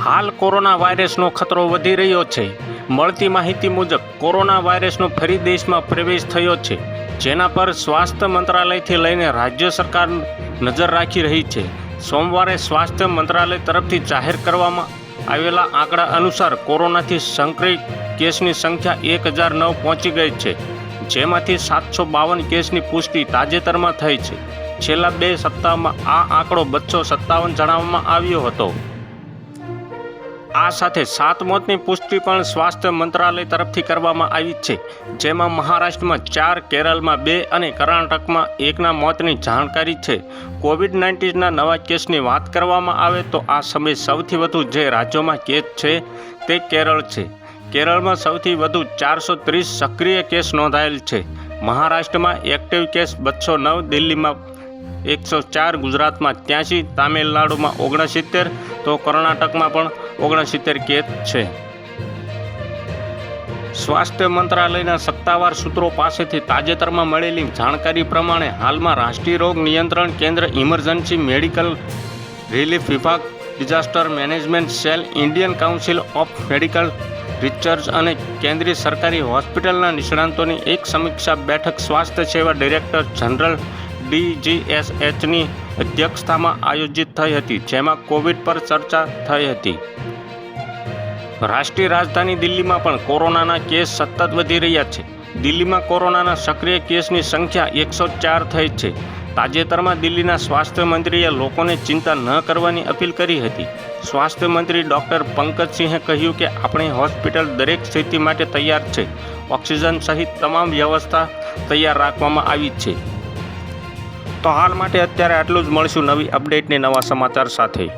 હાલ કોરોના વાયરસનો ખતરો વધી રહ્યો છે। મળતી માહિતી મુજબ કોરોના વાયરસનો ફરી દેશમાં પ્રવેશ થયો છે, જેના પર સ્વાસ્થ્ય મંત્રાલયથી લઈને રાજ્ય સરકાર નજર રાખી રહી છે। સોમવારે સ્વાસ્થ્ય મંત્રાલય તરફથી જાહેર કરવામાં આવેલા આંકડા અનુસાર કોરોનાથી સંક્રમિત કેસની સંખ્યા 1009 પહોંચી ગઈ છે, જેમાંથી 752 કેસની પુષ્ટિ તાજેતરમાં થઈ છે। છેલ્લા 2 સપ્તાહમાં આ આંકડો 257 જણાવવામાં આવ્યો હતો। આ સાથે 7 મોતની પુષ્ટિ પણ સ્વાસ્થ્ય મંત્રાલય તરફથી કરવામાં આવી છે, જેમાં મહારાષ્ટ્રમાં 4, કેરળમાં 2 અને કર્ણાટકમાં 1ના મોતની જાણકારી છે। કોવિડ-19ના નવા કેસની વાત કરવામાં આવે તો આ સમયે સૌથી વધુ જે રાજ્યોમાં કેસ છે તે કેરળ છે। કેરળમાં સૌથી વધુ 430 સક્રિય કેસ નોંધાયેલ છે। મહારાષ્ટ્રમાં એક્ટિવ કેસ 209, દિલ્હીમાં 104, ગુજરાતમાં 83, તામિલનાડુમાં 69 તો કર્ણાટકમાં પણ 69 કેસ છે। સ્વાસ્થ્ય મંત્રાલયના સત્તાવાર સૂત્રો પાસેથી તાજેતરમાં મળેલી જાણકારી પ્રમાણે હાલમાં રાષ્ટ્રીય રોગ નિયંત્રણ કેન્દ્ર, ઇમરજન્સી મેડિકલ રિલીફ વિભાગ, disaster management cell, Indian council of medical research અને કેન્દ્રીય સરકારી હોસ્પિટલના નિષ્ણાતોની એક સમીક્ષા બેઠક સ્વાસ્થ્ય સેવા ડિરેક્ટર જનરલ DGSHની અધ્યક્ષતામાં આયોજિત થઈ હતી, જેમાં કોવિડ પર ચર્ચા થઈ હતી। રાષ્ટ્રીય રાજધાની દિલ્હીમાં પણ કોરોનાના કેસ સતત વધી રહ્યા છે। દિલ્હીમાં કોરોનાના સક્રિય કેસની સંખ્યા 104 થઈ છે। તાજેતરમાં દિલ્હીના સ્વાસ્થ્ય મંત્રીએ લોકોને ચિંતા ન કરવાની અપીલ કરી હતી। સ્વાસ્થ્ય મંત્રી ડૉક્ટર પંકજસિંહે કહ્યું કે આપણી હોસ્પિટલ દરેક સ્થિતિ માટે તૈયાર છે। ઓક્સિજન સહિત તમામ વ્યવસ્થા તૈયાર રાખવામાં આવી છે। તો હાલ માટે અત્યારે આટલું જ। મળીશું નવી અપડેટને નવા સમાચાર સાથે।